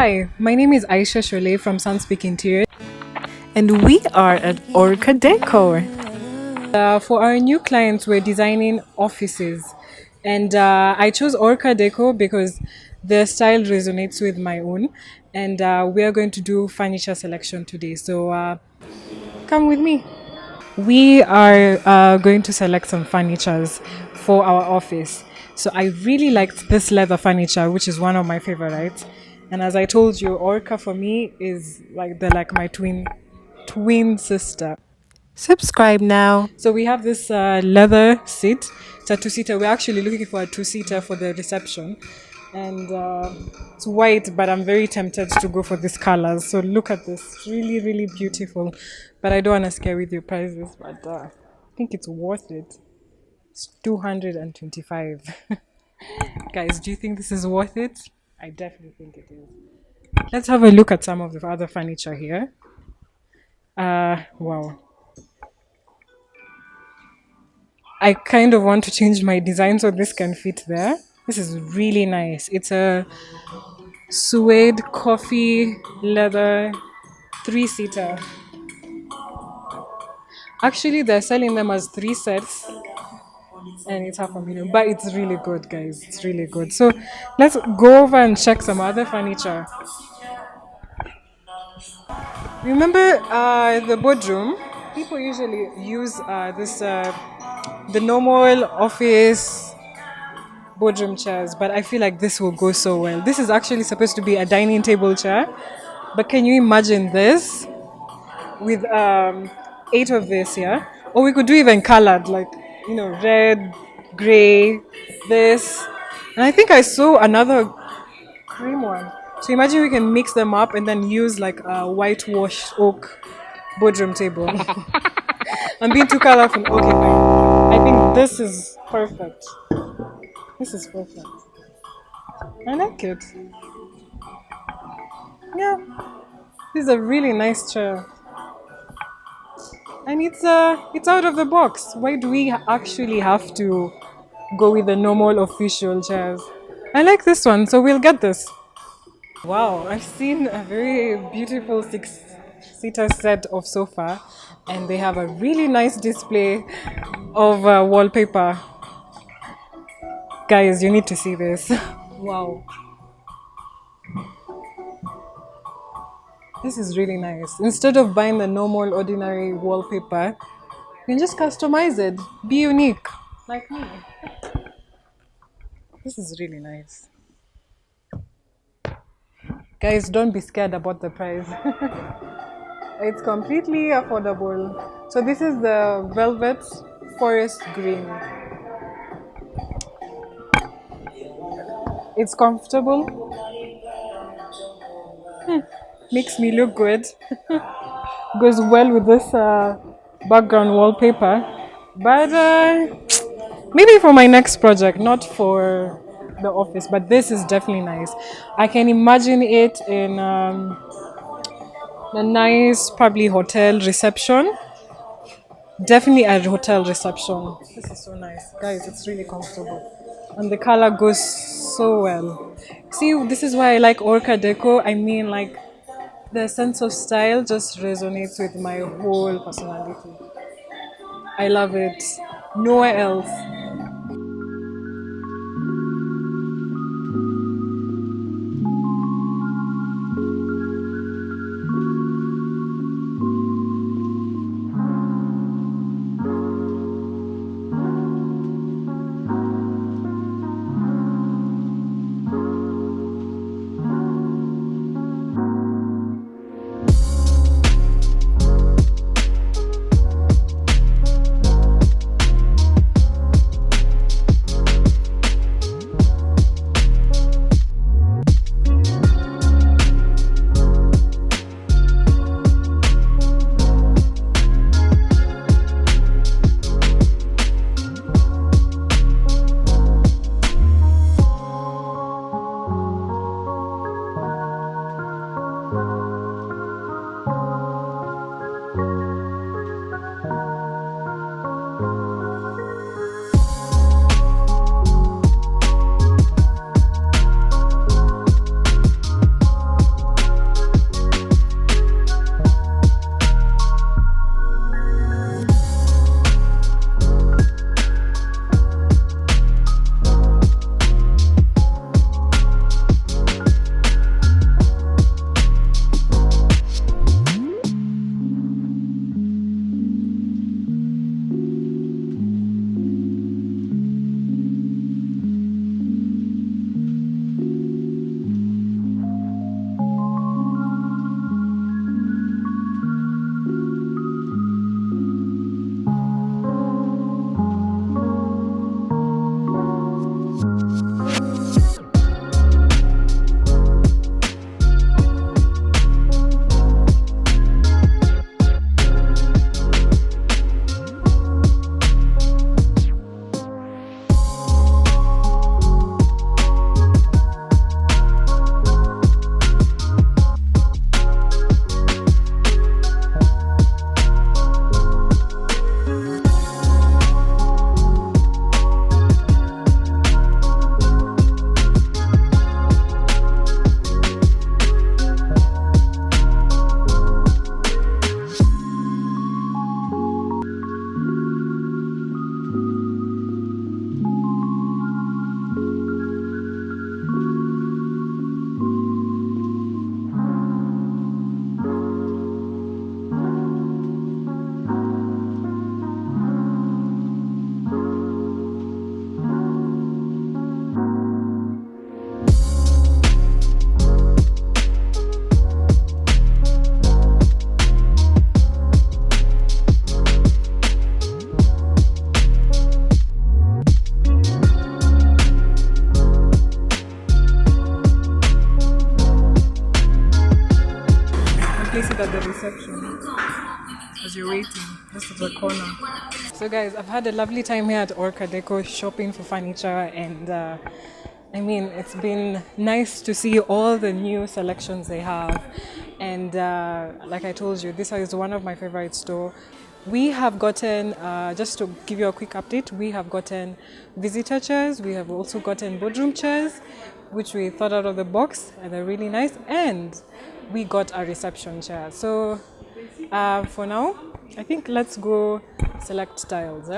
Hi, my name is Aisha Sholay from Sunspeak Interior. And we are at Orca Decor. For our new clients, we're designing offices. And I chose Orca Decor because their style resonates with my own. And we are going to do furniture selection today. So come with me. We are going to select some furnitures for our office. So I really liked this leather furniture, which is one of my favorites. And as I told you, Orca for me is like my twin sister. Subscribe now. So we have this leather seat. It's a two-seater. We're actually looking for a two-seater for the reception. And it's white, but I'm very tempted to go for these colors. So look at this. It's really, really beautiful. But I don't want to scare with your prices, but I think it's worth it. It's 225. Guys, do you think this is worth it? I definitely think it is. Let's have a look at some of the other furniture here. Wow. I kind of want to change my design so this can fit there. This is really nice. It's a suede coffee leather three-seater. Actually, they're selling them as 3 sets and it's $500,000, but it's really good, guys. It's really good. So let's go over and check some other furniture. Remember the boardroom? People usually use the normal office boardroom chairs, but I feel like this will go so well. This is actually supposed to be a dining table chair, but can you imagine this with 8 of this here? Or we could do even colored, like, red, gray, this. And I think I saw another cream one. So imagine we can mix them up and then use like a whitewashed oak boardroom table. I'm being too colorful. Okay, fine. I think this is perfect. This is perfect. I like it. Yeah. This is a really nice chair. And it's out of the box. Why do we actually have to go with the normal official chairs? I like this one, so we'll get this. Wow, I've seen a very beautiful 6-seater set of sofa, and they have a really nice display of wallpaper. Guys, you need to see this. Wow. This is really nice. Instead of buying the normal, ordinary wallpaper, you can just customize it. Be unique, like me. This is really nice. Guys, don't be scared about the price. It's completely affordable. So this is the velvet forest green. It's comfortable. Makes me look good. Goes well with this background wallpaper. But maybe for my next project, not for the office, but this is definitely nice. I can imagine it in a nice, probably hotel reception. Definitely a hotel reception. This is so nice. Guys, it's really comfortable. And the color goes so well. See, this is why I like Orca Deco. I mean, like, the sense of style just resonates with my whole personality. I love it. Nowhere else. sit at the reception as you're waiting. This is the corner. So guys, I've had a lovely time here at Orca Deco shopping for furniture, and I mean, it's been nice to see all the new selections they have. And like I told you, this is one of my favorite stores. We have gotten, just to give you a quick update, we have gotten visitor chairs. We have also gotten boardroom chairs, which we thought out of the box, and they're really nice. And we got a reception chair. So for now, I think let's go select styles.